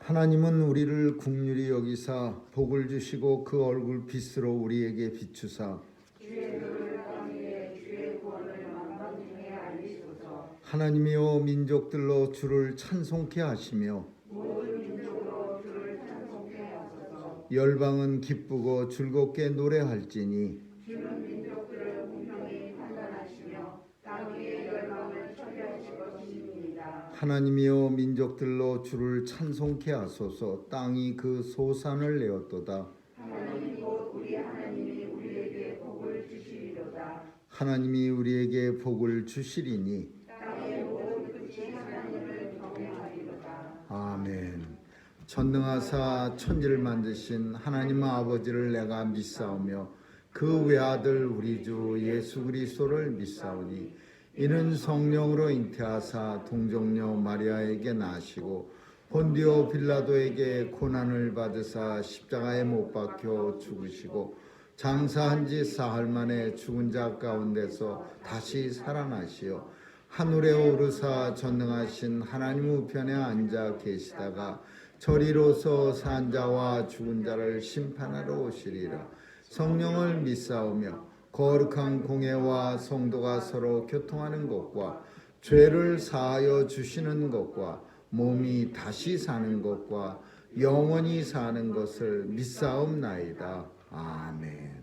하나님은 우리를 긍휼히 여기사 복을 주시고 그 얼굴 빛으로 우리에게 비추사 주의 눈을 땅 위에 주의 구원을 만방중에 알리소서. 하나님이여 민족들로 주를 찬송케 하시며 모든 민족으로 주를 찬송케 하소서. 열방은 기쁘고 즐겁게 노래할지니 주는 민족들을 공평히 판단하시며 땅 위의 열방을 처리하실 것입니다. 하나님이여 민족들로 주를 찬송케 하소서. 땅이 그 소산을 내었도다. 하나님 곧 우리 하나님이 우리에게 복을 주시리로다. 하나님이 우리에게 복을 주시리니 땅의 모든 끝이 하나님을 경외하리로다. 아멘. 전능하사 천지를 만드신 하나님 아버지를 내가 믿사오며 그 외아들 우리 주 예수 그리스도를 믿사오니 이는 성령으로 잉태하사 동정녀 마리아에게 나시고 본디오 빌라도에게 고난을 받으사 십자가에 못 박혀 죽으시고 장사한 지 사흘 만에 죽은 자 가운데서 다시 살아나시어 하늘에 오르사 전능하신 하나님 우편에 앉아 계시다가 저리로서 산 자와 죽은 자를 심판하러 오시리라. 성령을 믿사오며 거룩한 공회와 성도가 서로 교통하는 것과 죄를 사하여 주시는 것과 몸이 다시 사는 것과 영원히 사는 것을 믿사옵나이다. 아멘.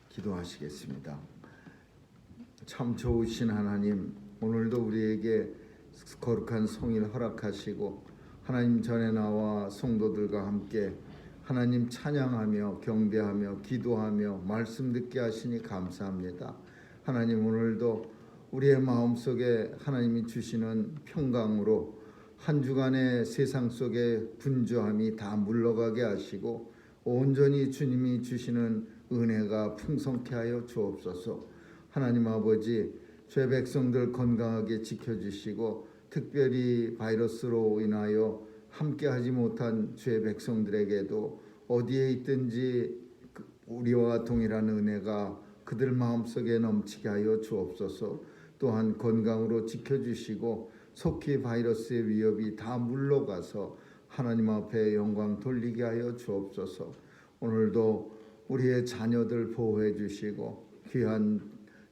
기도하시겠습니다. 참 좋으신 하나님, 오늘도 우리에게 거룩한 성일 허락하시고 하나님 전에 나와 성도들과 함께 하나님 찬양하며 경배하며 기도하며 말씀 듣게 하시니 감사합니다. 하나님 오늘도 우리의 마음속에 하나님이 주시는 평강으로 한 주간의 세상 속의 분주함이 다 물러가게 하시고 온전히 주님이 주시는 은혜가 풍성케 하여 주옵소서. 하나님 아버지, 죄 백성들 건강하게 지켜주시고 특별히 바이러스로 인하여 함께하지 못한 죄 백성들에게도 어디에 있든지 우리와 동일한 은혜가 그들 마음속에 넘치게 하여 주옵소서. 또한 건강으로 지켜주시고 속히 바이러스의 위협이 다 물러가서 하나님 앞에 영광 돌리게 하여 주옵소서. 오늘도 우리의 자녀들 보호해 주시고 귀한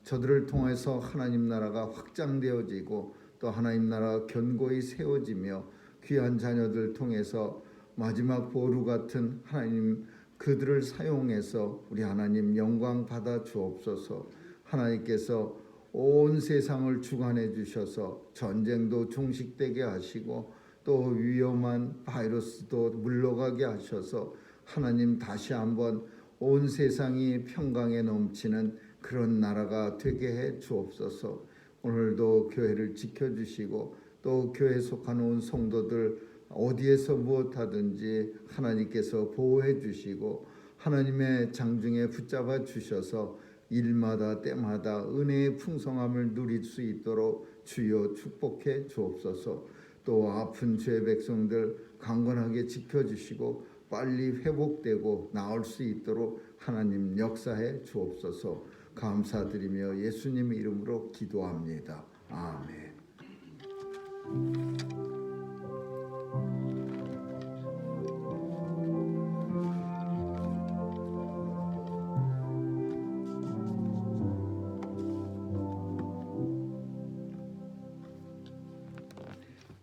저들을 통해서 하나님 나라가 확장되어지고 또 하나님 나라가 견고히 세워지며 귀한 자녀들 통해서 마지막 보루 같은 하나님 그들을 사용해서 우리 하나님 영광 받아 주옵소서. 하나님께서 온 세상을 주관해 주셔서 전쟁도 종식되게 하시고 또 위험한 바이러스도 물러가게 하셔서 하나님 다시 한번 온 세상이 평강에 넘치는 그런 나라가 되게 해 주옵소서. 오늘도 교회를 지켜주시고 또 교회에 속한 온 성도들 어디에서 무엇하든지 하나님께서 보호해 주시고 하나님의 장중에 붙잡아 주셔서 일마다 때마다 은혜의 풍성함을 누릴 수 있도록 주여 축복해 주옵소서. 또 아픈 죄 백성들 강건하게 지켜주시고 빨리 회복되고 나을 수 있도록 하나님 역사해 주옵소서. 감사드리며 예수님 이름으로 기도합니다. 아멘.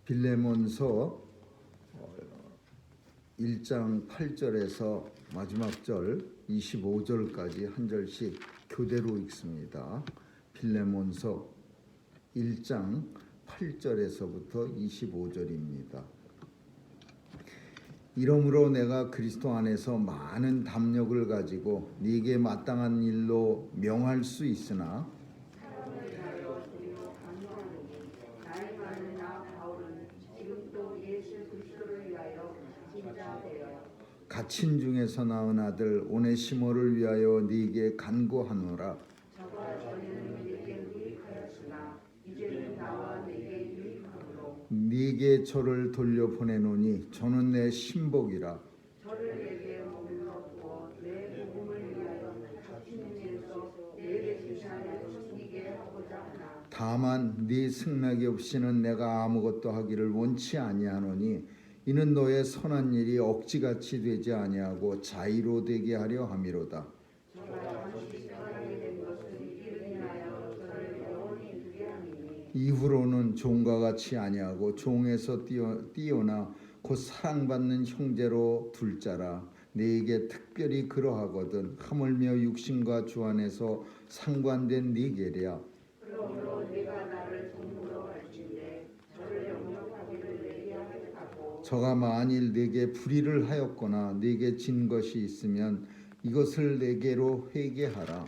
빌레몬서 1장 8절에서 마지막 절 25절까지 한 절씩 교대로 읽습니다. 빌레몬서 1장 8절에서부터 25절입니다. 이러므로 내가 그리스도 안에서 많은 담력을 가지고 네게 마땅한 일로 명할 수 있으나 갇힌 중에서 낳은 아들 오네시모를 위하여 네게 간구하노라. 저가 전에는 내게 유익하였으나 이제는 나와 내게 유익하므로 네게 저를 돌려보내노니 저는 내 신복이라. 저를 내게 머물러 두어 내 복음을 위하여 갇힌 중에서 내게 지시하여 지키게 하고자 하나 다만 네 승낙이 없이는 내가 아무것도 하기를 원치 아니하노니 이는 너의 선한 일이 억지같이 되지 아니하고 자의로 되게 하려 함이로다. 이후로는 종과 같이 아니하고 종에서 뛰어나 곧 사랑받는 형제로 둘 자라. 네게 특별히 그러하거든 하물며 육신과 주 안에서 상관된 네 계랴. 그러므로 네가 나를 동무로 할진대 저를 영접하기를 내게 하겠다고. 저가 만일 네게 불의를 하였거나 네게 진 것이 있으면 이것을 내게로 회개하라.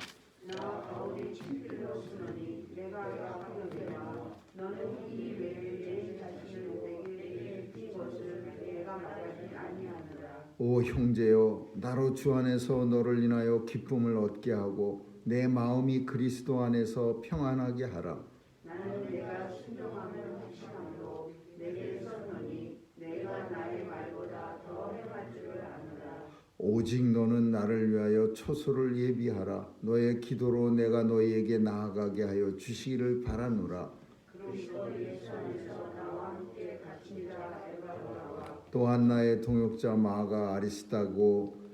나 바울이 친필로 쓰노니 내가 하려니와 너는 이 외에 내 자신을 내게 이 것을 내가 말하지 아니하노라. 오 형제여, 나로 주 안에서 너를 인하여 기쁨을 얻게 하고 내 마음이 그리스도 안에서 평안하게 하라. 나는 내가 순종함을 확신함으로 내게 썼노니 내가 나의 말보다 더 행할 줄을 아노라. 오직 너는 나를 위하여 초소를 예비하라. 너의 기도로 내가 너희에게 나아가게 하여 주시기를 바라노라. 그리스도 예수 안에서 나와 함께 갇힌 자 에바로라와 또한 나의 동역자 마가 아리스타고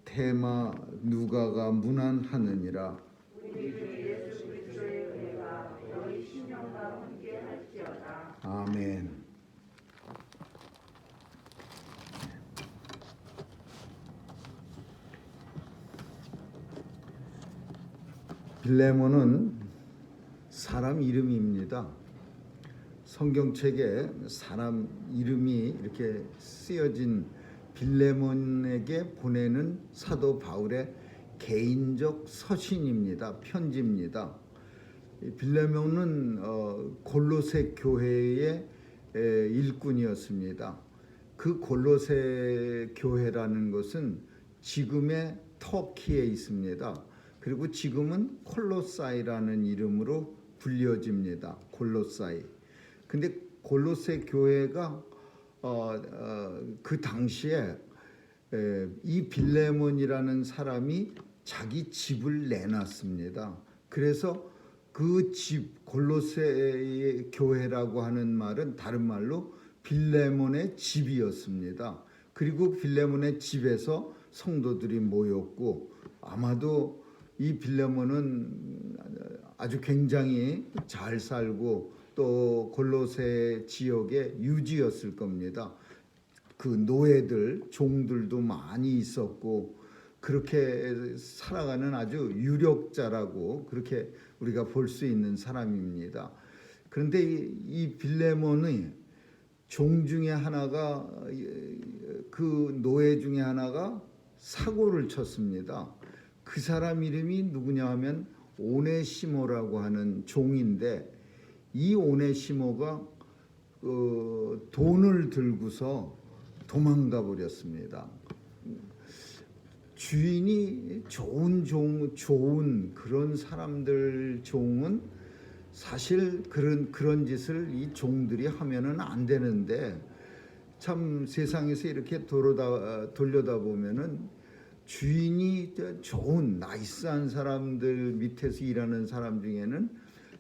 테마 누가가 문안하느니라. 우리 주 예수 그리스도의 은혜가 너희 신령과 함께 할지어다. 아멘. 빌레몬은 사람 이름입니다. 성경책에 사람 이름이 이렇게 쓰여진 빌레몬에게 보내는 사도 바울의 개인적 서신입니다. 편지입니다. 빌레몬은 골로새 교회의 일꾼이었습니다. 그 골로새 교회라는 것은 지금의 터키에 있습니다. 그리고 지금은 콜로사이라는 이름으로 불려집니다. 골로사이. 근데 골로새 교회가 그 당시에 이 빌레몬이라는 사람이 자기 집을 내놨습니다. 그래서 그 집 골로새 교회라고 하는 말은 다른 말로 빌레몬의 집이었습니다. 그리고 빌레몬의 집에서 성도들이 모였고 아마도 이 빌레몬은 아주 굉장히 잘 살고 또 골로새 지역의 유지였을 겁니다. 그 노예들, 종들도 많이 있었고 그렇게 살아가는 아주 유력자라고 그렇게 우리가 볼 수 있는 사람입니다. 그런데 이 빌레몬의 종 중에 하나가 그 노예 중에 하나가 사고를 쳤습니다. 그 사람 이름이 누구냐 하면 오네시모라고 하는 종인데 이 오네시모가 돈을 들고서 도망가 버렸습니다. 주인이 좋은 그런 사람들 종은 사실 그런 짓을 이 종들이 하면은 안 되는데 참 세상에서 이렇게 돌려다 보면은 주인이 좋은 나이스한 사람들 밑에서 일하는 사람 중에는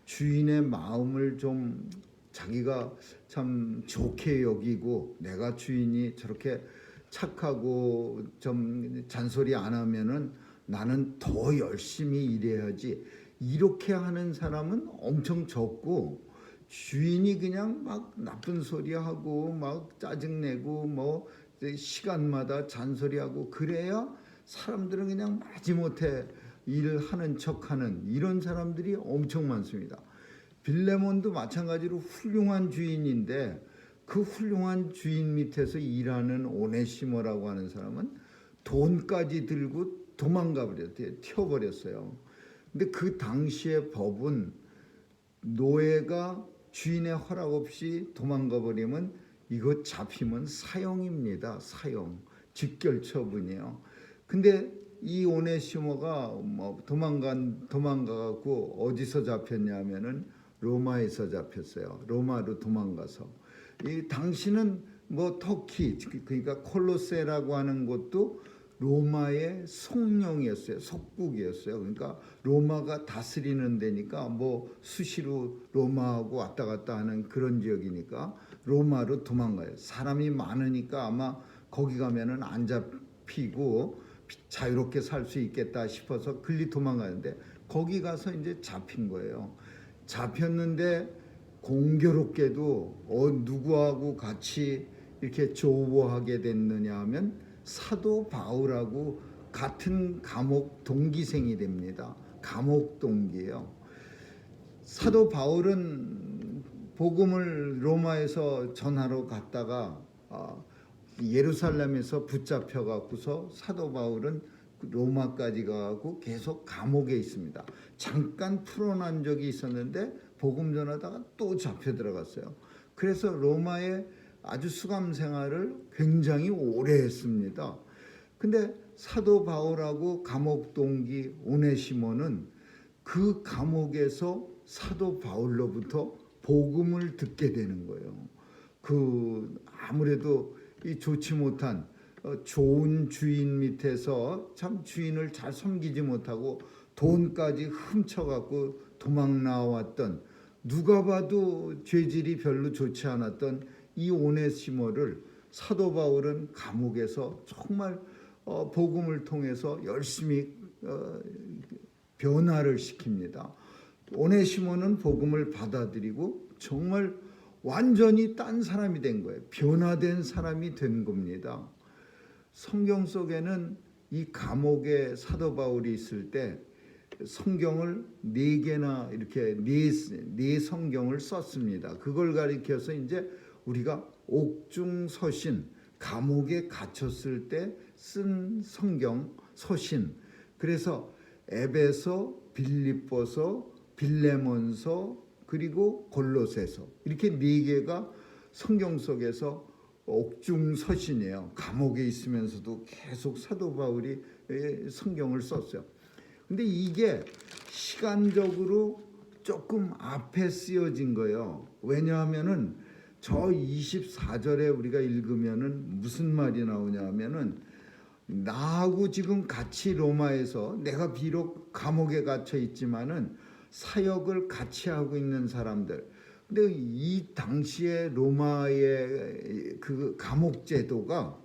주인의 마음을 좀 자기가 참 좋게 여기고 내가 주인이 저렇게 착하고 좀 잔소리 안 하면은 나는 더 열심히 일해야지 이렇게 하는 사람은 엄청 적고 주인이 그냥 막 나쁜 소리 하고 막 짜증내고 뭐 시간마다 잔소리하고 그래야 사람들은 그냥 마지못해 일을 하는 척하는 이런 사람들이 엄청 많습니다. 빌레몬도 마찬가지로 훌륭한 주인인데 그 훌륭한 주인 밑에서 일하는 오네시모라고 하는 사람은 돈까지 들고 도망가 버렸대요. 튀어버렸어요. 근데 그 당시의 법은 노예가 주인의 허락 없이 도망가 버리면 이거 잡히면 사형입니다. 사형, 직결처분이에요. 근데 이 오네시모가 뭐 도망가고 어디서 잡혔냐면은 로마에서 잡혔어요. 로마로 도망가서. 이 당시는 뭐 터키 그러니까 콜로세라고 하는 곳도 로마의 속령이었어요. 속국이었어요. 그러니까 로마가 다스리는 데니까 뭐 수시로 로마하고 왔다 갔다 하는 그런 지역이니까 로마로 도망가요. 사람이 많으니까 아마 거기 가면은 안 잡히고 자유롭게 살 수 있겠다 싶어서 글리 도망가는데 거기 가서 이제 잡힌 거예요. 잡혔는데 공교롭게도 누구하고 같이 이렇게 조우하게 됐느냐 하면 사도 바울하고 같은 감옥 동기생이 됩니다. 감옥 동기예요. 사도 바울은 복음을 로마에서 전하러 갔다가 예루살렘에서 붙잡혀 갖고서 사도 바울은 로마까지 가고 계속 감옥에 있습니다. 잠깐 풀어난 적이 있었는데 복음 전하다가 또 잡혀 들어갔어요. 그래서 로마에 아주 수감 생활을 굉장히 오래 했습니다. 근데 사도 바울하고 감옥 동기 오네시모는 그 감옥에서 사도 바울로부터 복음을 듣게 되는 거예요. 아무래도 이 좋지 못한 좋은 주인 밑에서 참 주인을 잘 섬기지 못하고 돈까지 훔쳐갖고 도망 나왔던, 누가 봐도 죄질이 별로 좋지 않았던 이 오네시모를 사도 바울은 감옥에서 정말 복음을 통해서 열심히 변화를 시킵니다. 오네시모는 복음을 받아들이고 정말 완전히 딴 사람이 된 거예요. 변화된 사람이 된 겁니다. 성경 속에는 이 감옥에 사도 바울이 있을 때 성경을 4개나 이렇게 네 성경을 썼습니다. 그걸 가리켜서 이제 우리가 옥중서신, 감옥에 갇혔을 때 쓴 성경 서신. 그래서 에베소, 빌립보서, 빌레몬서, 그리고 골로새서, 이렇게 4개가 성경 속에서 옥중서신이에요. 감옥에 있으면서도 계속 사도 바울이 성경을 썼어요. 근데 이게 시간적으로 조금 앞에 쓰여진 거예요. 왜냐하면은 저 24절에 우리가 읽으면은 무슨 말이 나오냐 하면은, 나하고 지금 같이 로마에서, 내가 비록 감옥에 갇혀 있지만은 사역을 같이 하고 있는 사람들. 근데 이 당시에 로마의 그 감옥 제도가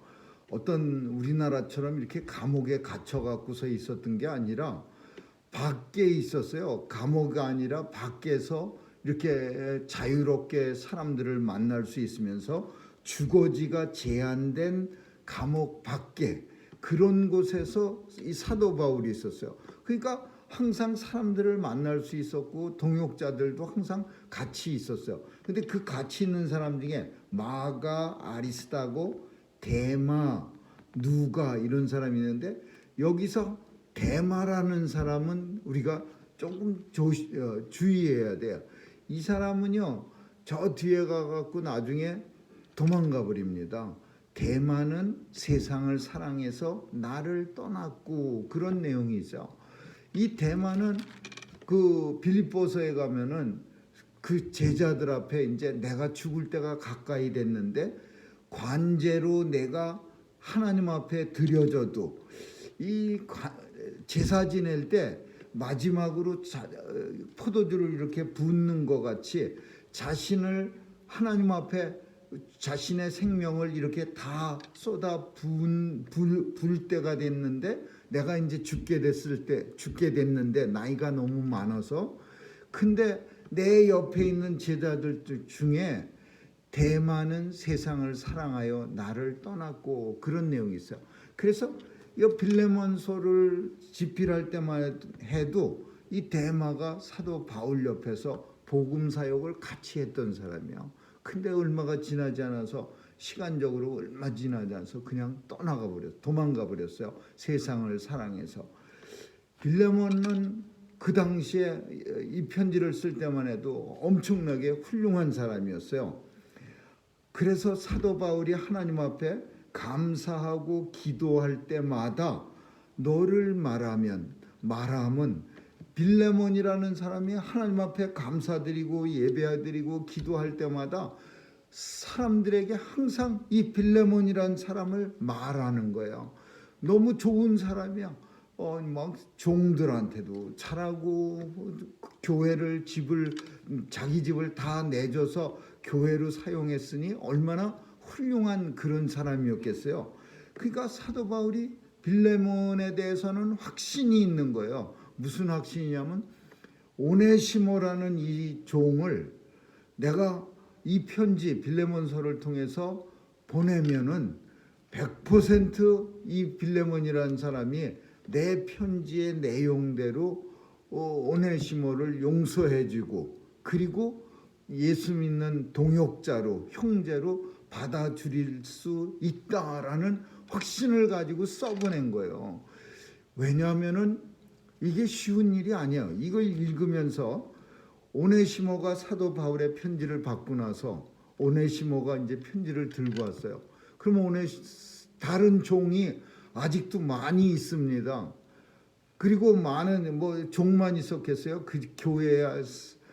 어떤 우리나라처럼 이렇게 감옥에 갇혀 갖고서 있었던 게 아니라 밖에 있었어요. 감옥이 아니라 밖에서 이렇게 자유롭게 사람들을 만날 수 있으면서 주거지가 제한된 감옥 밖에, 그런 곳에서 이 사도 바울이 있었어요. 그러니까 항상 사람들을 만날 수 있었고 동역자들도 항상 같이 있었어요. 근데 그 같이 있는 사람 중에 마가, 아리스다고, 데마, 누가, 이런 사람이 있는데, 여기서 데마라는 사람은 우리가 조금 주의해야 돼요. 이 사람은요, 저 뒤에 가갖고 나중에 도망가 버립니다. 데마는 세상을 사랑해서 나를 떠났고, 그런 내용이 있어요. 이 데마는 그 빌립보서에 가면은 그 제자들 앞에 이제 내가 죽을 때가 가까이 됐는데 관제로 내가 하나님 앞에 드려져도, 이 제사 지낼 때 마지막으로 포도주를 이렇게 붓는 것 같이 자신을 하나님 앞에, 자신의 생명을 이렇게 다 쏟아 부을 때가 됐는데, 내가 이제 죽게 됐는데 나이가 너무 많아서. 근데 내 옆에 있는 제자들 중에 대마는 세상을 사랑하여 나를 떠났고, 그런 내용이 있어요. 그래서 이 빌레몬서를 집필할 때만 해도 이 데마가 사도 바울 옆에서 복음 사역을 같이 했던 사람이에요. 근데 얼마가 지나지 않아서, 시간적으로 얼마 지나지 않아서 그냥 도망가 버렸어요. 세상을 사랑해서. 빌레몬은 그 당시에 이 편지를 쓸 때만 해도 엄청나게 훌륭한 사람이었어요. 그래서 사도 바울이 하나님 앞에 감사하고 기도할 때마다 너를 말하면 빌레몬이라는 사람이 하나님 앞에 감사드리고 예배드리고 기도할 때마다 사람들에게 항상 이 빌레몬이라는 사람을 말하는 거예요. 너무 좋은 사람이야. 막 종들한테도 잘하고 교회를 자기 집을 다 내줘서 교회로 사용했으니 얼마나 훌륭한 그런 사람이었겠어요. 그러니까 사도 바울이 빌레몬에 대해서는 확신이 있는 거예요. 무슨 확신이냐면 오네시모라는 이 종을 내가 이 편지 빌레몬서를 통해서 보내면은 100%이 빌레몬이라는 사람이 내 편지의 내용대로 오네시모를 용서해주고 그리고 예수 믿는 동역자로 형제로 받아들일 수 있다라는 확신을 가지고 써보낸 거예요. 왜냐하면은 이게 쉬운 일이 아니에요. 이걸 읽으면서 오네시모가 사도 바울의 편지를 받고 나서 오네시모가 이제 편지를 들고 왔어요. 그러면 다른 종이 아직도 많이 있습니다. 그리고 많은 종만 있었겠어요? 그 교회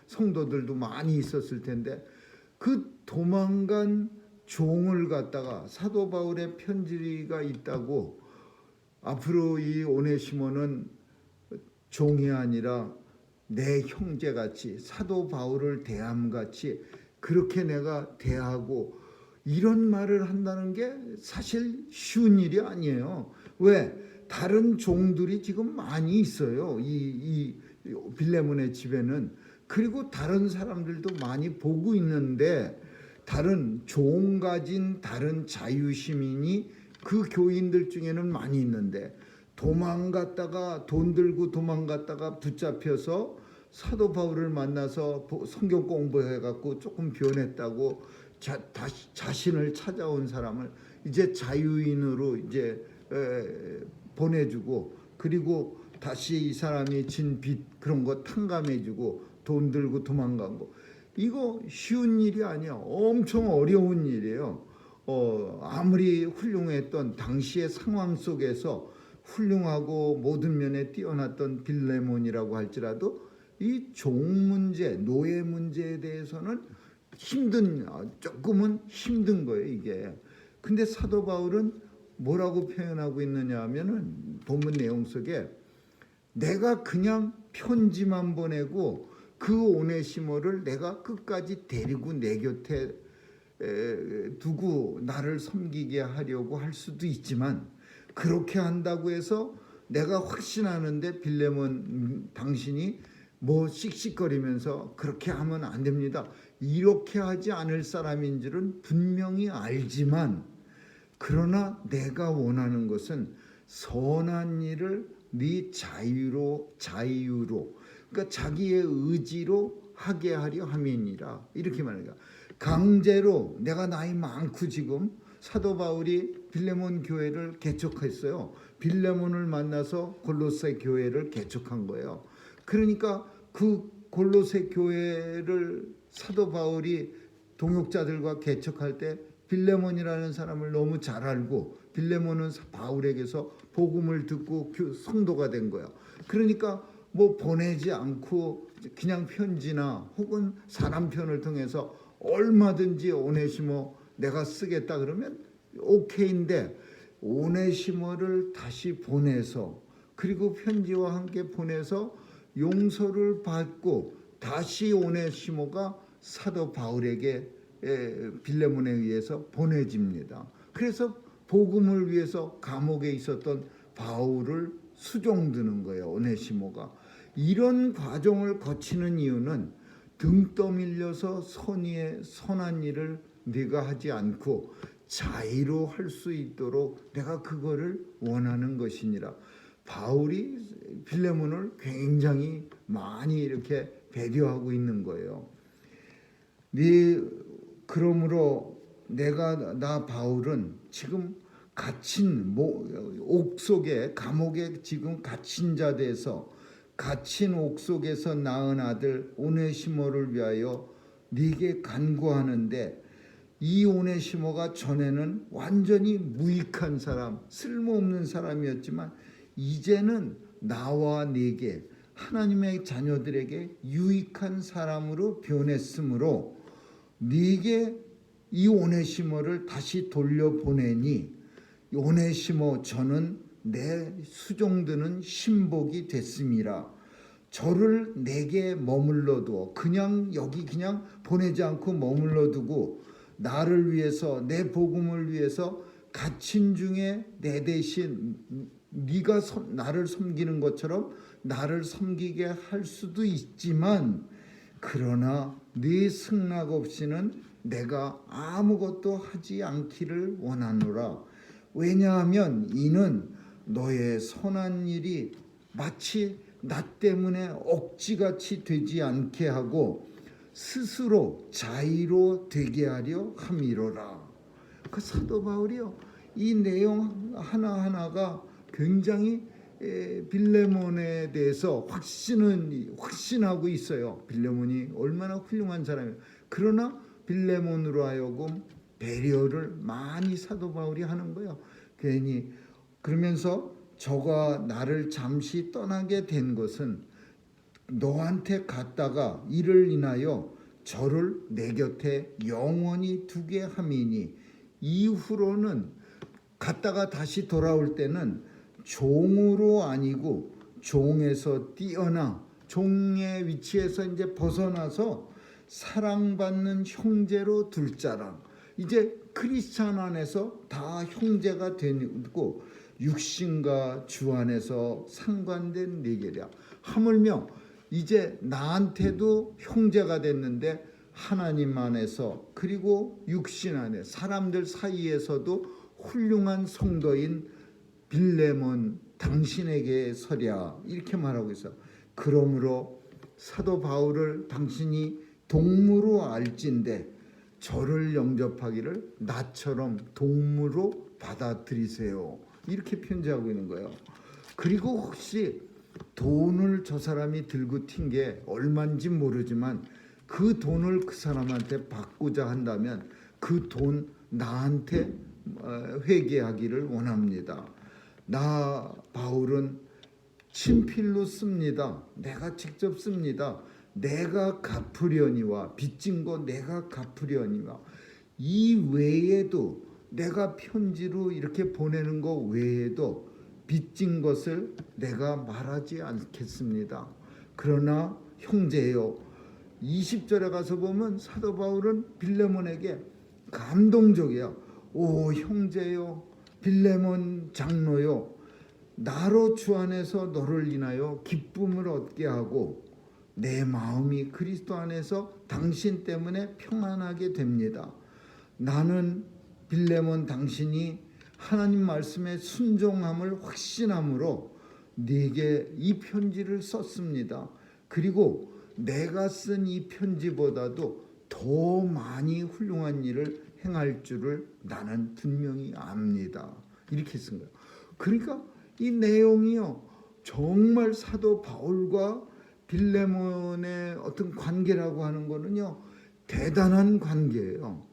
성도들도 많이 있었을 텐데 그 도망간 종을 갖다가 사도 바울의 편지가 있다고 앞으로 이 오네시모는 종이 아니라 내 형제같이 사도 바울을 대함같이 그렇게 내가 대하고 이런 말을 한다는 게 사실 쉬운 일이 아니에요. 왜? 다른 종들이 지금 많이 있어요. 이 빌레몬의 집에는. 그리고 다른 사람들도 많이 보고 있는데 다른 종 가진 다른 자유시민이 그 교인들 중에는 많이 있는데 도망갔다가 돈 들고 도망갔다가 붙잡혀서 사도 바울을 만나서 성경 공부해갖고 조금 변했다고 자신을 찾아온 사람을 이제 자유인으로 이제 보내주고 그리고 다시 이 사람이 진 빚 그런 거 탕감해주고 돈 들고 도망간 거 이거 쉬운 일이 아니야. 엄청 어려운 일이에요. 아무리 훌륭했던 당시의 상황 속에서 훌륭하고 모든 면에 뛰어났던 빌레몬이라고 할지라도 이 종 문제, 노예 문제에 대해서는 조금은 힘든 거예요, 이게. 근데 사도 바울은 뭐라고 표현하고 있느냐 하면은 본문 내용 속에 내가 그냥 편지만 보내고 그 오네시모를 내가 끝까지 데리고 내 곁에 두고 나를 섬기게 하려고 할 수도 있지만 그렇게 한다고 해서 내가 확신하는데 빌레몬 당신이 씩씩거리면서 그렇게 하면 안 됩니다. 이렇게 하지 않을 사람인 줄은 분명히 알지만 그러나 내가 원하는 것은 선한 일을 네 자유로 그러니까 자기의 의지로 하게 하려 함이니라 이렇게 말합니다. 강제로 내가 나이 많고 지금 사도 바울이 빌레몬 교회를 개척했어요. 빌레몬을 만나서 골로새 교회를 개척한 거예요. 그러니까 그 골로새 교회를 사도 바울이 동역자들과 개척할 때 빌레몬이라는 사람을 너무 잘 알고 빌레몬은 바울에게서 복음을 듣고 성도가 된 거야. 그러니까 보내지 않고 그냥 편지나 혹은 사람 편을 통해서 얼마든지 오네시모 내가 쓰겠다 그러면 오케이인데 오네시모를 다시 보내서 그리고 편지와 함께 보내서 용서를 받고 다시 오네시모가 사도 바울에게 빌레몬에 의해서 보내집니다. 그래서 복음을 위해서 감옥에 있었던 바울을 수종드는 거예요. 오네시모가. 이런 과정을 거치는 이유는 등 떠밀려서 선한 일을 네가 하지 않고 자의로 할 수 있도록 내가 그거를 원하는 것이니라. 바울이 빌레몬을 굉장히 많이 이렇게 배려하고 있는 거예요. 그러므로 나 바울은 지금 갇힌 옥속에 감옥에 지금 갇힌 자 돼서 갇힌 옥속에서 낳은 아들 오네시모를 위하여 네게 간구하는데 이 오네시모가 전에는 완전히 무익한 사람, 쓸모없는 사람이었지만 이제는 나와 네게 하나님의 자녀들에게 유익한 사람으로 변했으므로 네게 이 오네시모를 다시 돌려보내니 오네시모 저는 내 수종드는 신복이 됐음이라. 저를 내게 머물러 두어 그냥 여기 그냥 보내지 않고 머물러 두고 나를 위해서 내 복음을 위해서 갇힌 중에 내 대신 네가 나를 섬기는 것처럼 나를 섬기게 할 수도 있지만 그러나 네 승낙 없이는 내가 아무것도 하지 않기를 원하노라. 왜냐하면 이는 너의 선한 일이 마치 나 때문에 억지같이 되지 않게 하고 스스로 자의로 되게 하려 함이로라. 그 사도 바울이요, 이 내용 하나하나가 굉장히 빌레몬에 대해서 확신하고 있어요. 빌레몬이 얼마나 훌륭한 사람이에요. 그러나 빌레몬으로 하여금 배려를 많이 사도 바울이 하는 거예요. 괜히 그러면서 저가 나를 잠시 떠나게 된 것은 너한테 갔다가 이를 인하여 저를 내 곁에 영원히 두게 함이니 이후로는 갔다가 다시 돌아올 때는 종으로 아니고 종에서 뛰어나 종의 위치에서 이제 벗어나서 사랑받는 형제로 둘 자랑. 이제 크리스찬 안에서 다 형제가 되고 육신과 주 안에서 상관된 네계랴. 하물며 이제 나한테도 형제가 됐는데 하나님 안에서 그리고 육신 안에 사람들 사이에서도 훌륭한 성도인 빌레몬 당신에게 서랴 이렇게 말하고 있어. 그러므로 사도 바울을 당신이 동무로 알진대 저를 영접하기를 나처럼 동무로 받아들이세요. 이렇게 편지하고 있는 거예요. 그리고 혹시 돈을 저 사람이 들고 튄 게 얼마인지 모르지만 그 돈을 그 사람한테 받고자 한다면 그 돈 나한테 회개하기를 원합니다. 나 바울은 친필로 씁니다. 내가 직접 씁니다. 내가 갚으려니와 빚진 거 내가 갚으려니와 이 외에도 내가 편지로 이렇게 보내는 거 외에도 빚진 것을 내가 말하지 않겠습니다. 그러나 형제요, 20절에 가서 보면 사도 바울은 빌레몬에게 감동적이야. 오 형제요, 빌레몬 장로요, 나로 주 안에서 너를 인하여 기쁨을 얻게 하고 내 마음이 그리스도 안에서 당신 때문에 평안하게 됩니다. 나는 빌레몬 당신이 하나님 말씀에 순종함을 확신함으로 네게 이 편지를 썼습니다. 그리고 내가 쓴 이 편지보다도 더 많이 훌륭한 일을 행할 줄을 나는 분명히 압니다. 이렇게 쓴 거예요. 그러니까 이 내용이요, 정말 사도 바울과 빌레몬의 어떤 관계라고 하는 거는요, 대단한 관계예요.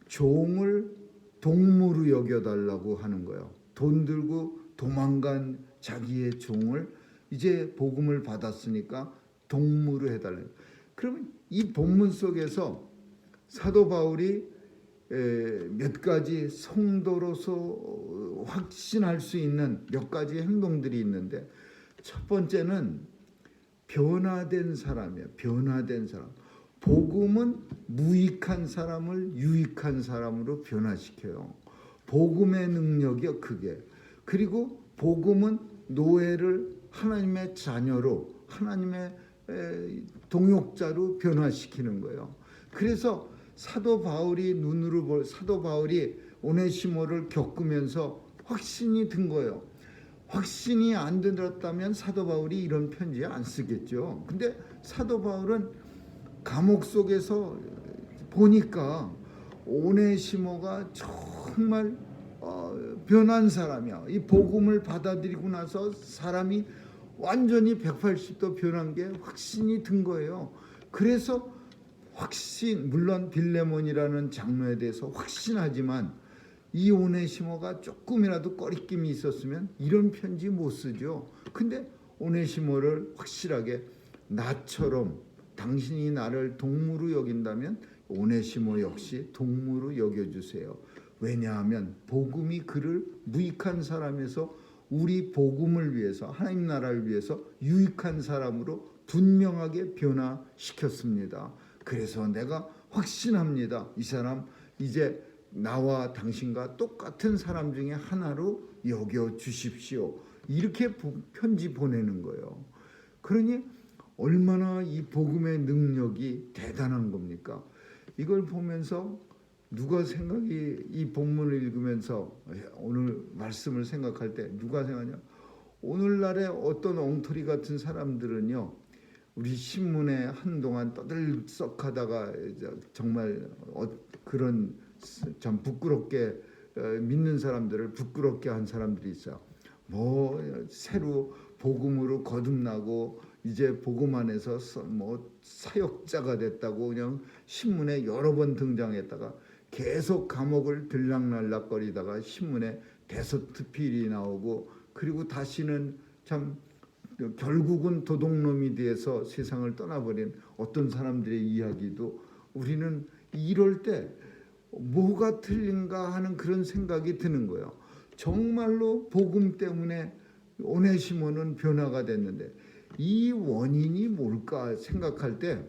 종을 동무로 여겨달라고 하는 거예요. 돈 들고 도망간 자기의 종을 이제 복음을 받았으니까 동무로 해달라고. 그러면 이 본문 속에서 사도 바울이 몇 가지 성도로서 확신할 수 있는 몇 가지 행동들이 있는데, 첫 번째는 변화된 사람이에요. 변화된 사람. 복음은 무익한 사람을 유익한 사람으로 변화시켜요. 복음의 능력이요, 그게. 그리고 복음은 노예를 하나님의 자녀로, 하나님의 동역자로 변화시키는 거예요. 그래서 사도 바울이 오네시모를 겪으면서 확신이 든 거예요. 확신이 안 들었다면 사도 바울이 이런 편지 안 쓰겠죠. 근데 사도 바울은 감옥 속에서 보니까 오네시모가 정말 변한 사람이야. 이 복음을 받아들이고 나서 사람이 완전히 180도 변한 게 확신이 든 거예요. 그래서 물론 빌레몬이라는 장로에 대해서 확신하지만 이 오네시모가 조금이라도 꺼리낌이 있었으면 이런 편지 못 쓰죠. 근데 오네시모를 확실하게 나처럼 당신이 나를 동무로 여긴다면 오네시모 역시 동무로 여겨주세요. 왜냐하면 복음이 그를 무익한 사람에서 우리 복음을 위해서, 하나님 나라를 위해서 유익한 사람으로 분명하게 변화시켰습니다. 그래서 내가 확신합니다. 이 사람 이제 나와 당신과 똑같은 사람 중에 하나로 여겨 주십시오. 이렇게 편지 보내는 거예요. 그러니 얼마나 이 복음의 능력이 대단한 겁니까? 이걸 보면서 누가 생각이, 이 본문을 읽으면서 오늘 말씀을 생각할 때 누가 생각하냐? 오늘날의 어떤 엉터리 같은 사람들은요, 우리 신문에 한동안 떠들썩하다가 정말 그런 참 부끄럽게 믿는 사람들을 부끄럽게 한 사람들이 있어요. 뭐 새로 복음으로 거듭나고 이제 복음 안에서 뭐 사역자가 됐다고 그냥 신문에 여러 번 등장했다가 계속 감옥을 들락날락거리다가 신문에 대서특필이 나오고, 그리고 다시는 참 결국은 도둑놈이 돼서 세상을 떠나버린 어떤 사람들의 이야기도 우리는 이럴 때 뭐가 틀린가 하는 그런 생각이 드는 거예요. 정말로 복음 때문에 오네시모는 변화가 됐는데 이 원인이 뭘까 생각할 때,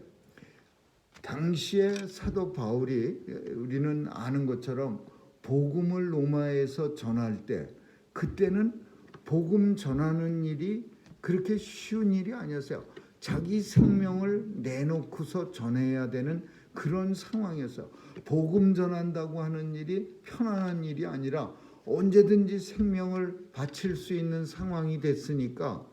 당시에 사도 바울이 우리는 아는 것처럼 복음을 로마에서 전할 때, 그때는 복음 전하는 일이 그렇게 쉬운 일이 아니었어요. 자기 생명을 내놓고서 전해야 되는 그런 상황이었어요. 복음 전한다고 하는 일이 편안한 일이 아니라 언제든지 생명을 바칠 수 있는 상황이 됐으니까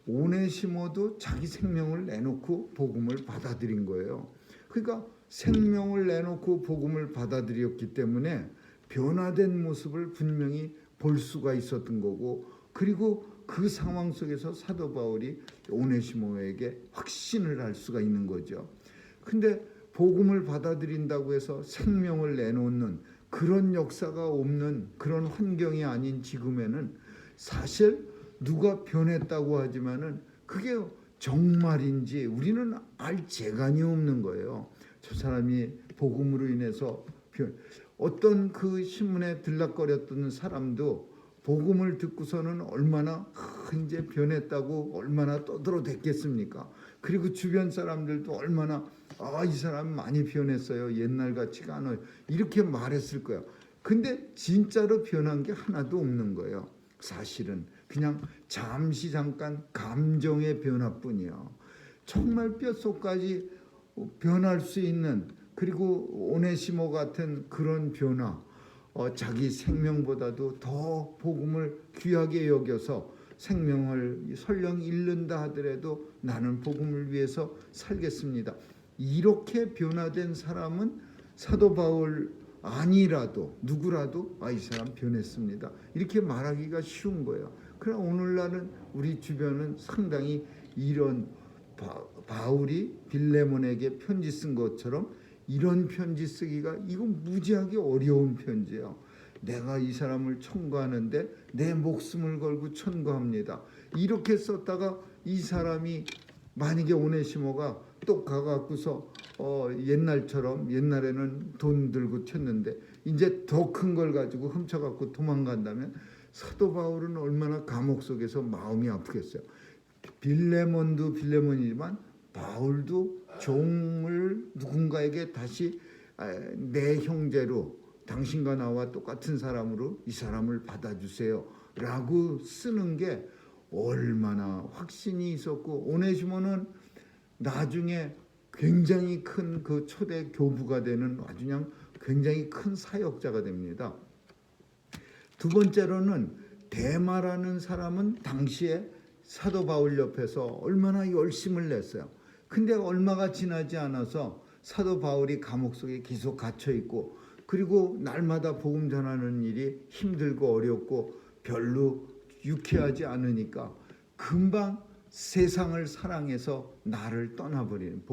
오네시모도 자기 생명을 내놓고 복음을 받아들인 거예요. 그러니까 생명을 내놓고 복음을 받아들였기 때문에 변화된 모습을 분명히 볼 수가 있었던 거고, 그리고 그 상황 속에서 사도 바울이 오네시모에게 확신을 할 수가 있는 거죠. 근데 복음을 받아들인다고 해서 생명을 내놓는 그런 역사가 없는 그런 환경이 아닌 지금에는 사실 누가 변했다고 하지만은 그게 정말인지 우리는 알 재간이 없는 거예요. 저 사람이 복음으로 인해서 어떤 그 신문에 들락거렸던 사람도 복음을 듣고서는 얼마나 이제 변했다고 얼마나 떠들어댔겠습니까? 그리고 주변 사람들도 얼마나 이 사람 많이 변했어요. 옛날 같지가 않아요. 이렇게 말했을 거예요. 근데 진짜로 변한 게 하나도 없는 거예요. 사실은 그냥 잠시 잠깐 감정의 변화뿐이요. 정말 뼛속까지 변할 수 있는, 그리고 오네시모 같은 그런 변화, 자기 생명보다도 더 복음을 귀하게 여겨서 생명을 설령 잃는다 하더라도 나는 복음을 위해서 살겠습니다. 이렇게 변화된 사람은 사도 바울 아니라도 누구라도 이 사람 변했습니다. 이렇게 말하기가 쉬운 거예요. 그러나 오늘날은 우리 주변은 상당히 이런 바울이 빌레몬에게 편지 쓴 것처럼 이런 편지 쓰기가 이건 무지하게 어려운 편지예요. 내가 이 사람을 청구하는데 내 목숨을 걸고 청구합니다. 이렇게 썼다가 이 사람이 만약에 오네시모가 또 가갖고서 옛날처럼, 옛날에는 돈 들고 튀었는데 이제 더 큰 걸 가지고 훔쳐갖고 도망간다면 사도 바울은 얼마나 감옥 속에서 마음이 아프겠어요. 빌레몬도 빌레몬이지만 바울도 종을 누군가에게 다시 내 형제로, 당신과 나와 똑같은 사람으로 이 사람을 받아주세요 라고 쓰는 게 얼마나 확신이 있었고, 오네시모는 나중에 굉장히 큰 그 초대 교부가 되는 아주 그냥 굉장히 큰 사역자가 됩니다. 두 번째로는 데마라는 사람은 당시에 사도 바울 옆에서 얼마나 열심을 냈어요. 근데 얼마가 지나지 않아서 사도 바울이 감옥 속에 계속 갇혀 있고, 그리고 날마다 복음 전하는 일이 힘들고 어렵고 별로 유쾌하지 않으니까 금방 세상을 사랑해서 나를 떠나버리는,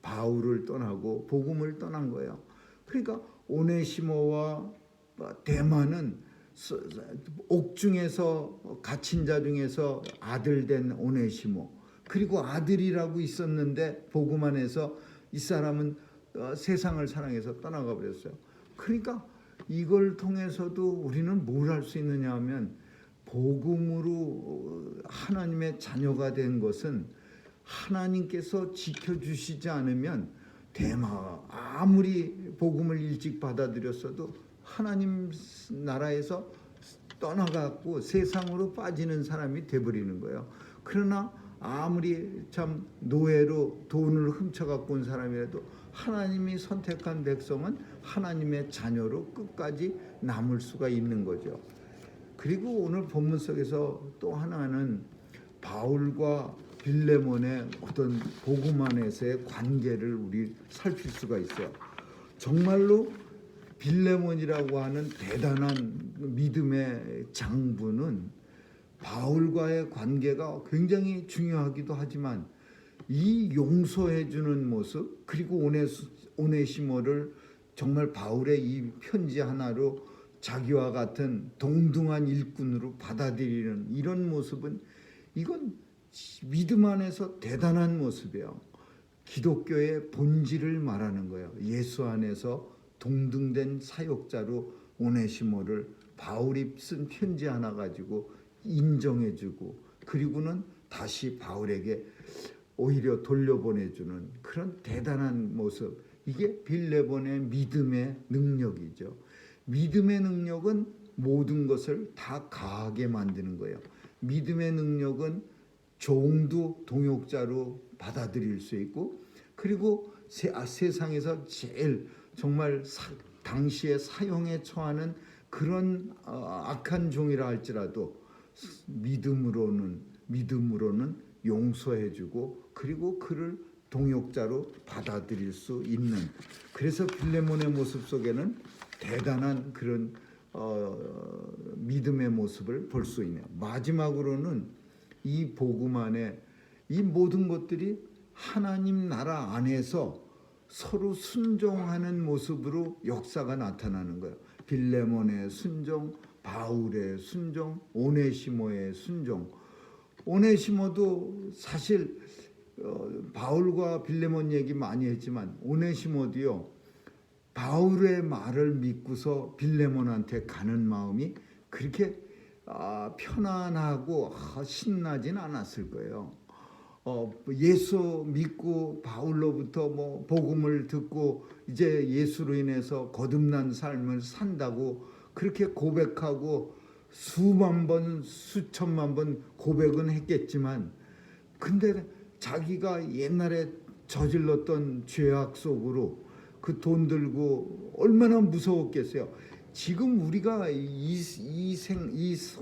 바울을 떠나고 복음을 떠난 거예요. 그러니까 오네시모와 데마는 옥중에서 갇힌 자 중에서 아들 된 오네시모, 그리고 아들이라고 있었는데 복음 안에서 이 사람은 세상을 사랑해서 떠나가 버렸어요. 그러니까 이걸 통해서도 우리는 뭘 할 수 있느냐 하면, 복음으로 하나님의 자녀가 된 것은 하나님께서 지켜주시지 않으면 대마가 아무리 복음을 일찍 받아들였어도 하나님 나라에서 떠나갖고 세상으로 빠지는 사람이 돼버리는 거예요. 그러나 아무리 참 노예로 돈을 훔쳐갖고 온 사람이라도 하나님이 선택한 백성은 하나님의 자녀로 끝까지 남을 수가 있는 거죠. 그리고 오늘 본문 속에서 또 하나는 바울과 빌레몬의 어떤 복음 안에서의 관계를 우리 살필 수가 있어요. 정말로 빌레몬이라고 하는 대단한 믿음의 장부는 바울과의 관계가 굉장히 중요하기도 하지만 이 용서해 주는 모습, 그리고 오네시모를 정말 바울의 이 편지 하나로 자기와 같은 동등한 일꾼으로 받아들이는 이런 모습은, 이건 믿음 안에서 대단한 모습이에요. 기독교의 본질을 말하는 거예요. 예수 안에서 동등된 사역자로 오네시모를 바울이 쓴 편지 하나 가지고 인정해주고, 그리고는 다시 바울에게 오히려 돌려보내주는 그런 대단한 모습, 이게 빌레몬의 믿음의 능력이죠. 믿음의 능력은 모든 것을 다 가하게 만드는 거예요. 믿음의 능력은 종도 동역자로 받아들일 수 있고, 그리고 세상에서 제일 정말 당시에 사형에 처하는 그런 악한 종이라 할지라도 믿음으로는 용서해주고, 그리고 그를 동역자로 받아들일 수 있는, 그래서 빌레몬의 모습 속에는 대단한 그런 믿음의 모습을 볼 수 있네요. 마지막으로는 이 복음 안에 이 모든 것들이 하나님 나라 안에서 서로 순종하는 모습으로 역사가 나타나는 거예요. 빌레몬의 순종, 바울의 순종, 오네시모의 순종. 오네시모도 사실 바울과 빌레몬 얘기 많이 했지만 오네시모도요, 바울의 말을 믿고서 빌레몬한테 가는 마음이 그렇게 편안하고 신나진 않았을 거예요. 예수 믿고 바울로부터 복음을 듣고 이제 예수로 인해서 거듭난 삶을 산다고 그렇게 고백하고 수만 번, 수천만 번 고백은 했겠지만, 근데 자기가 옛날에 저질렀던 죄악 속으로 그 돈 들고 얼마나 무서웠겠어요. 지금 우리가 이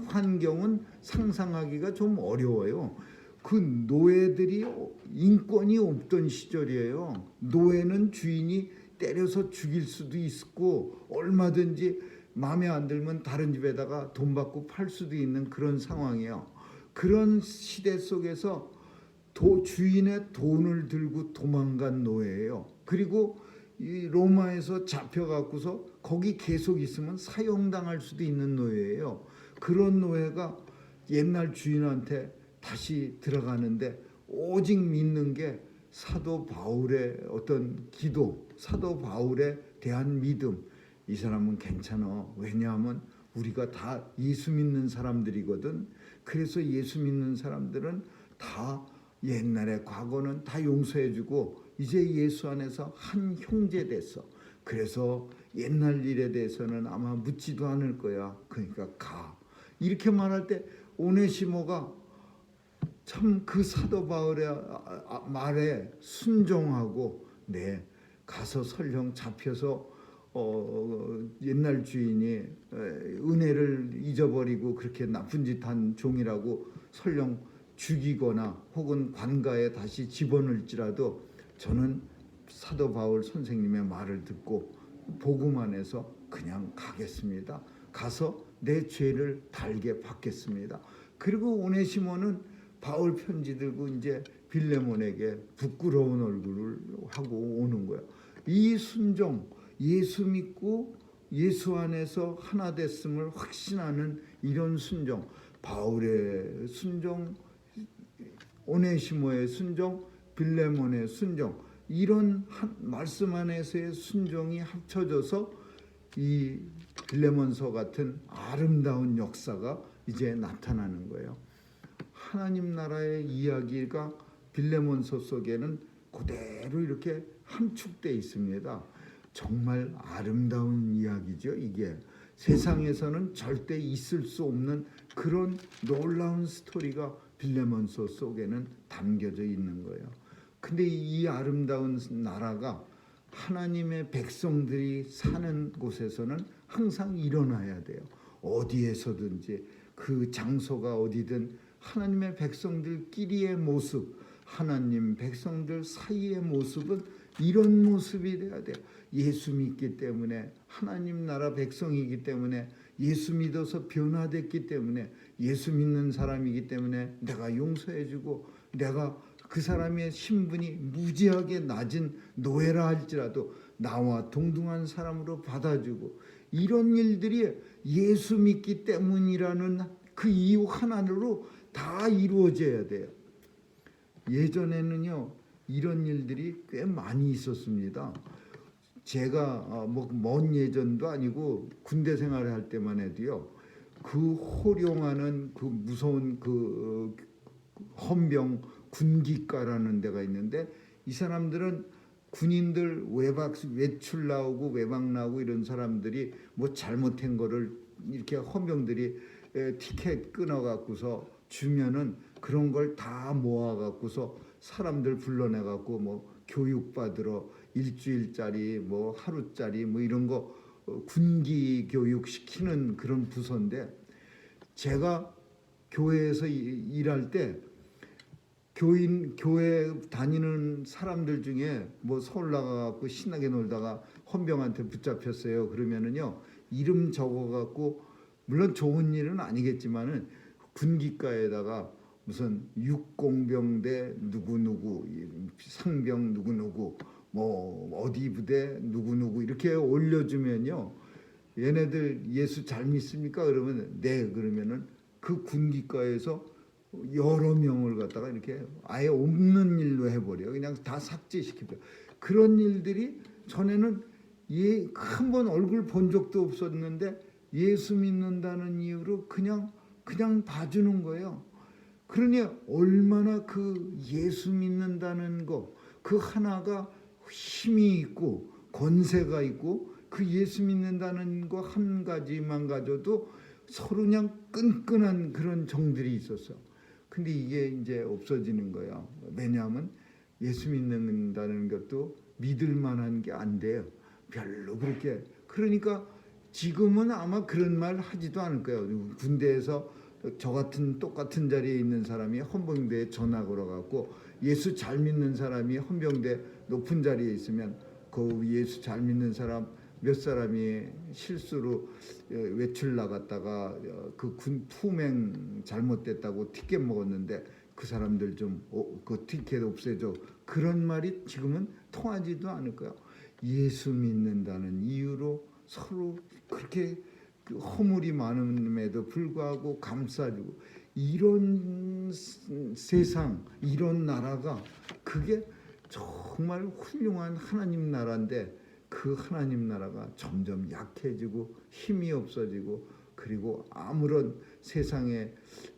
환경은 상상하기가 좀 어려워요. 그 노예들이 인권이 없던 시절이에요. 노예는 주인이 때려서 죽일 수도 있고, 얼마든지 마음에 안 들면 다른 집에다가 돈 받고 팔 수도 있는 그런 상황이에요. 그런 시대 속에서 주인의 돈을 들고 도망간 노예예요. 그리고 이 로마에서 잡혀갖고서 거기 계속 있으면 사형당할 수도 있는 노예예요. 그런 노예가 옛날 주인한테 다시 들어가는데 오직 믿는 게 사도 바울의 어떤 기도, 사도 바울에 대한 믿음. 이 사람은 괜찮아. 왜냐하면 우리가 다 예수 믿는 사람들이거든. 그래서 예수 믿는 사람들은 다 옛날의 과거는 다 용서해주고 이제 예수 안에서 한 형제 됐어. 그래서 옛날 일에 대해서는 아마 묻지도 않을 거야. 그러니까 가. 이렇게 말할 때 오네시모가 참 그 사도 바울의 말에 순종하고, 네, 가서 설령 잡혀서 옛날 주인이 은혜를 잊어버리고 그렇게 나쁜 짓 한 종이라고 설령 죽이거나 혹은 관가에 다시 집어넣을지라도 저는 사도 바울 선생님의 말을 듣고 복음 안에서 그냥 가겠습니다. 가서 내 죄를 달게 받겠습니다. 그리고 오네시모는 바울 편지 들고 이제 빌레몬에게 부끄러운 얼굴을 하고 오는 거예요. 이 순종, 예수 믿고 예수 안에서 하나 됐음을 확신하는 이런 순종, 바울의 순종, 오네시모의 순종, 빌레몬의 순종, 이런 말씀 안에서의 순종이 합쳐져서 이 빌레몬서 같은 아름다운 역사가 이제 나타나는 거예요. 하나님 나라의 이야기가 빌레몬서 속에는 그대로 이렇게 함축되어 있습니다. 정말 아름다운 이야기죠. 이게 세상에서는 절대 있을 수 없는 그런 놀라운 스토리가 빌레몬서 속에는 담겨져 있는 거예요. 근데 이 아름다운 나라가 하나님의 백성들이 사는 곳에서는 항상 일어나야 돼요. 어디에서든지 그 장소가 어디든 하나님의 백성들끼리의 모습, 하나님 백성들 사이의 모습은 이런 모습이 돼야 돼요. 예수 믿기 때문에, 하나님 나라 백성이기 때문에, 예수 믿어서 변화됐기 때문에, 예수 믿는 사람이기 때문에 내가 용서해주고, 내가 그 사람의 신분이 무지하게 낮은 노예라 할지라도 나와 동등한 사람으로 받아주고, 이런 일들이 예수 믿기 때문이라는 그 이유 하나로 다 이루어져야 돼요. 예전에는요 이런 일들이 꽤 많이 있었습니다. 제가 먼 예전도 아니고 군대 생활을 할 때만 해도요, 그 호령하는 그 무서운 그 헌병 군기과라는 데가 있는데, 이 사람들은 군인들 외출 나오고 외박 나오고 이런 사람들이 뭐 잘못한 거를 이렇게 헌병들이 티켓 끊어 갖고서 주면은 그런 걸 다 모아 갖고서 사람들 불러내 갖고 뭐 교육 받으러 일주일짜리 뭐 하루짜리 뭐 이런 거 군기 교육 시키는 그런 부서인데, 제가 교회에서 일할 때 교회 다니는 사람들 중에 뭐 서울 나가갖고 신나게 놀다가 헌병한테 붙잡혔어요. 그러면은요 이름 적어갖고, 물론 좋은 일은 아니겠지만은 군기과에다가 무슨 육공병대 누구누구, 상병 누구누구, 뭐 어디 부대 누구누구 이렇게 올려주면요, 얘네들 예수 잘 믿습니까? 그러면 네. 그러면은 그 군기과에서 여러 명을 갖다가 이렇게 아예 없는 일로 해버려요. 그냥 다 삭제시키죠. 그런 일들이 전에는 한 번 얼굴 본 적도 없었는데 예수 믿는다는 이유로 그냥 봐주는 거예요. 그러니 얼마나 그 예수 믿는다는 거, 그 하나가 힘이 있고 권세가 있고, 그 예수 믿는다는 거 한 가지만 가져도 서로 그냥 끈끈한 그런 정들이 있었어. 근데 이게 이제 없어지는 거예요. 왜냐하면 예수 믿는다는 것도 믿을 만한 게 안 돼요. 별로 그렇게. 그러니까 지금은 아마 그런 말 하지도 않을 거예요. 군대에서 저 같은 똑같은 자리에 있는 사람이 헌병대에 전화 걸어갖고 예수 잘 믿는 사람이 헌병대 높은 자리에 있으면 그 예수 잘 믿는 사람 몇 사람이 실수로 외출 나갔다가 그 군 투맹 잘못됐다고 티켓 먹었는데 그 사람들 좀 그 티켓 없애줘, 그런 말이 지금은 통하지도 않을 거예요. 예수 믿는다는 이유로 서로 그렇게 허물이 많음에도 불구하고 감싸주고, 이런 세상, 이런 나라가 그게 정말 훌륭한 하나님 나라인데, 그 하나님 나라가 점점 약해지고 힘이 없어지고, 그리고 아무런 세상에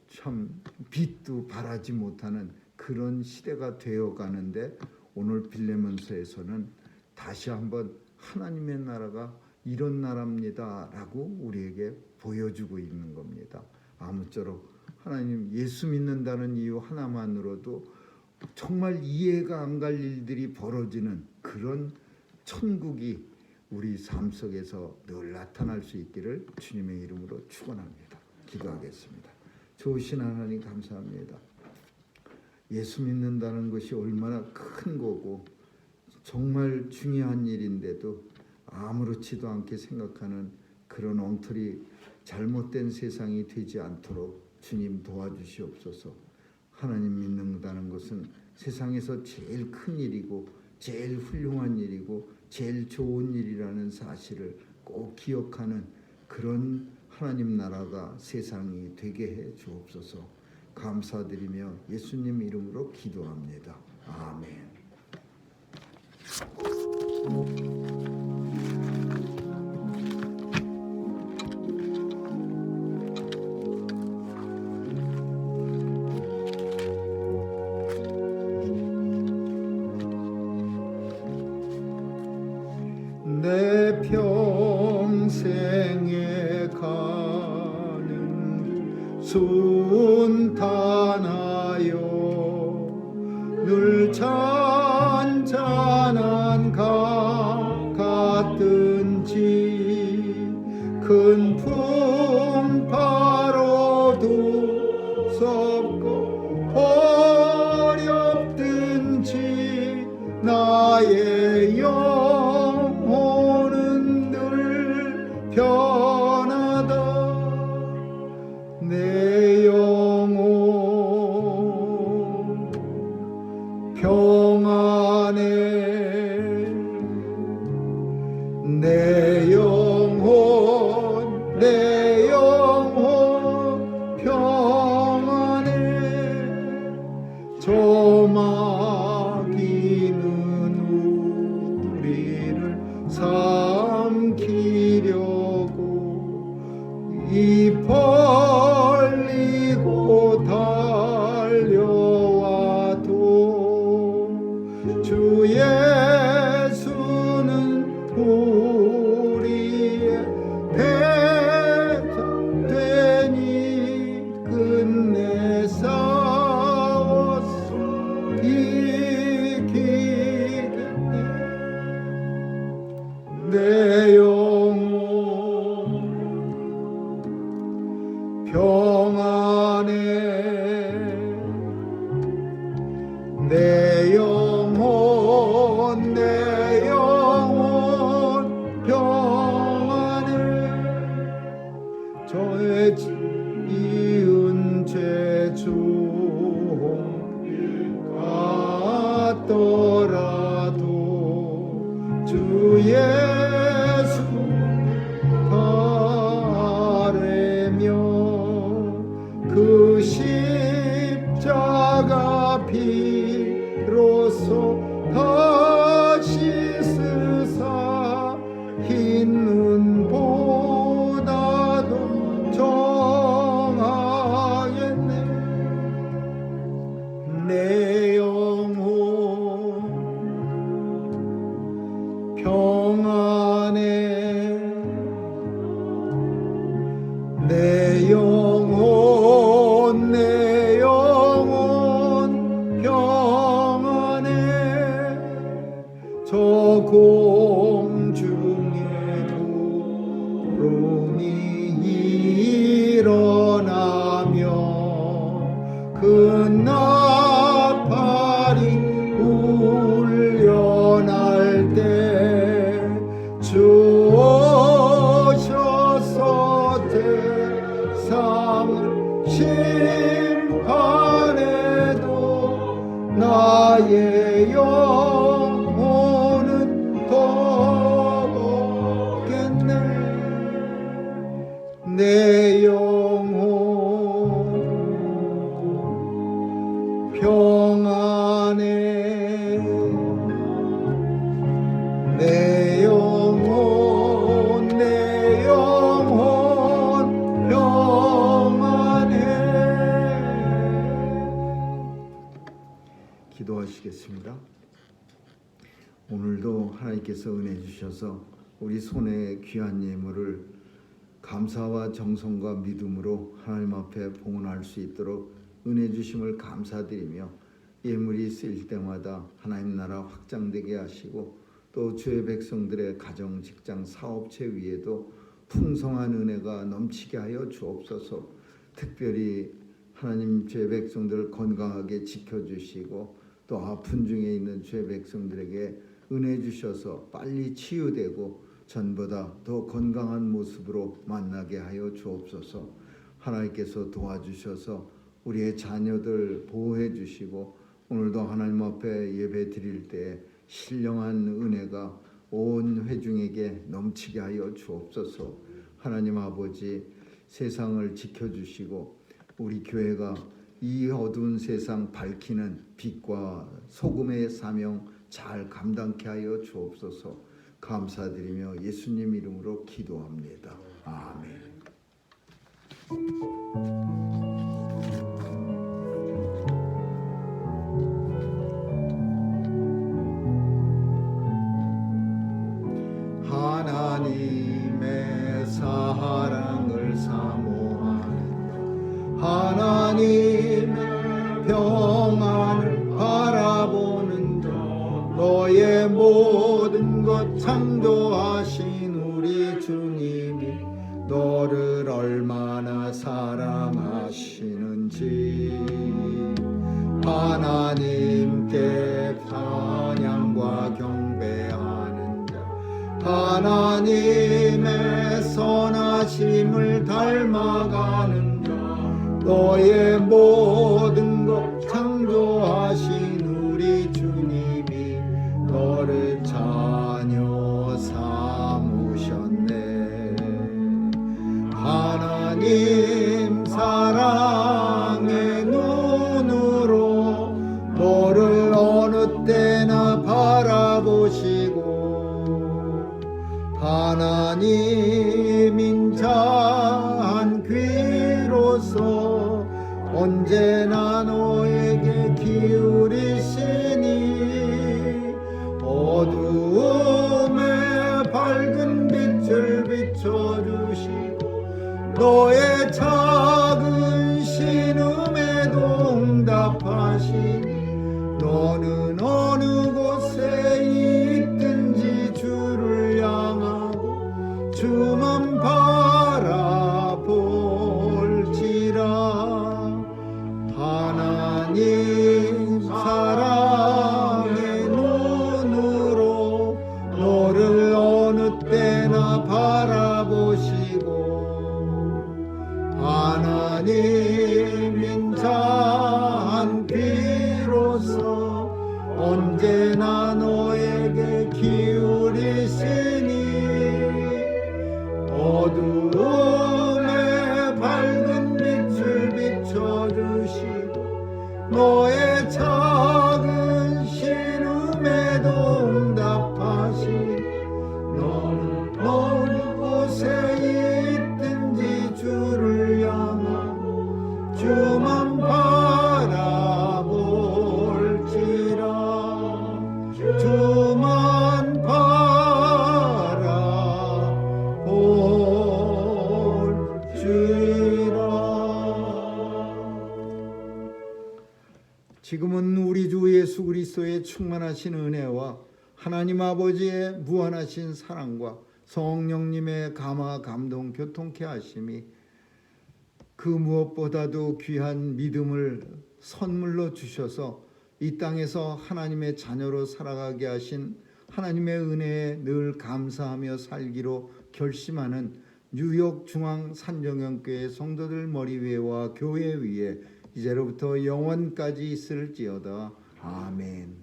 참 빛도 발하지 못하는 그런 시대가 되어 가는데, 오늘 빌레몬서에서는 다시 한번 하나님의 나라가 이런 나라입니다라고 우리에게 보여주고 있는 겁니다. 아무쪼록 하나님 예수 믿는다는 이유 하나만으로도 정말 이해가 안 갈 일들이 벌어지는 그런 천국이 우리 삶 속에서 늘 나타날 수 있기를 주님의 이름으로 축원합니다. 기도하겠습니다. 좋으신 하나님 감사합니다. 예수 믿는다는 것이 얼마나 큰 거고 정말 중요한 일인데도 아무렇지도 않게 생각하는 그런 엉터리 잘못된 세상이 되지 않도록 주님 도와주시옵소서. 하나님 믿는다는 것은 세상에서 제일 큰 일이고 제일 훌륭한 일이고 제일 좋은 일이라는 사실을 꼭 기억하는 그런 하나님 나라가 세상이 되게 해 주옵소서. 감사드리며 예수님 이름으로 기도합니다. 아멘. 순탄하여 늘 잔잔한 강 같든지 큰 풍파로도 섭고 어렵든지 나의 영혼은 늘 편하다. 내 영혼 평안해. 내 영혼 평안해. 저마귀는 우리를 삼키려고 입 벌리고 달려와도 주 예수는 우리의 대장 되니 끝내 싸워서 이기겠네. 내 영혼 평안해. 내 영혼 평안해. 저의 지은 죄 좀 같더라도 주 예수 바라며 그 십자가 피로써 다시 쓰사 흰 눈보다도 정하겠네. 내 영혼 평안해. 내 영혼 평안해. 저 공중에 구름이 일어나며 그 나팔이 울려날 때 주 오셔서 세상을 심판해도 나의 영혼은 더 없겠네. 내 영혼 평안해. 내 영혼 평안해. 기도하시겠습니다. 오늘도 하나님께서 은혜 주셔서 우리 손에 귀한 예물을 감사와 정성과 믿음으로 하나님 앞에 봉헌할 수 있도록 은혜 주심을 감사드리며 예물이 쓰일 때마다 하나님 나라 확장되게 하시고 또 주의 백성들의 가정, 직장, 사업체 위에도 풍성한 은혜가 넘치게 하여 주옵소서. 특별히 하나님 주의 백성들을 건강하게 지켜주시고 또 아픈 중에 있는 주의 백성들에게 은혜 주셔서 빨리 치유되고 전보다 더 건강한 모습으로 만나게 하여 주옵소서. 하나님께서 도와주셔서 우리의 자녀들 보호해 주시고 오늘도 하나님 앞에 예배 드릴 때 신령한 은혜가 온 회중에게 넘치게 하여 주옵소서. 하나님 아버지, 세상을 지켜주시고 우리 교회가 이 어두운 세상 밝히는 빛과 소금의 사명 잘 감당케 하여 주옵소서. 감사드리며 예수님 이름으로 기도합니다. 아멘. 하나님의 사랑을 사모하는 하나님의 평안을 바라보는 자 너의 모든 것 창조하신 우리 주님이 너를 얼마나 사랑하시는지 하나님께 찬양과 경배하는 자 하나님의 선하심을 닮아가는 자 너의 모든 것 창조하신 우리 주님이 너를 자녀 삼으셨네. 하나님 사랑의 눈으로 너를 어느 때나 바라보시고 하나님 인자한 귀로서 언제나 너에게 기울이시니 어두움에 밝은 빛을 비춰주시고 너의 작은 신음에도 응답하시니 너는 어느 곳에 있든지 주를 향하고 주만 바라볼지라. 하나님 사랑의 눈으로 너를 어느 때나 바라보시고 하나님 인자한 귀로서 언제나 너에게 기울이시니 어두움에 밝은 빛을 비춰주시고 너의 작은 신음에도 응답하시니 너는 어느 곳에 있든지 주를 향하고 주만 바라볼지라. 주만 바라볼지라. 지금은 우리 주 예수 그리스도의 충만하신 은혜와 하나님 아버지의 무한하신 사랑과 성령님의 감화 감동 교통케 하심이 그 무엇보다도 귀한 믿음을 선물로 주셔서 이 땅에서 하나님의 자녀로 살아가게 하신 하나님의 은혜에 늘 감사하며 살기로 결심하는 뉴욕 중앙 산정형교회 성도들 머리 위에와 교회 위에 이제로부터 영원까지 있을지어다. 아멘.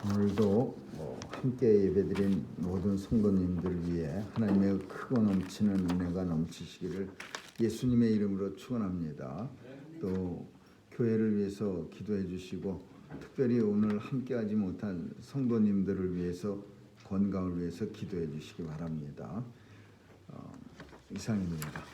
오늘도 함께 예배드린 모든 성도님들 위해 하나님의 크고 넘치는 은혜가 넘치시기를 예수님의 이름으로 축원합니다. 또 교회를 위해서 기도해 주시고 특별히 오늘 함께하지 못한 성도님들을 위해서 건강을 위해서 기도해 주시기 바랍니다. 이상입니다.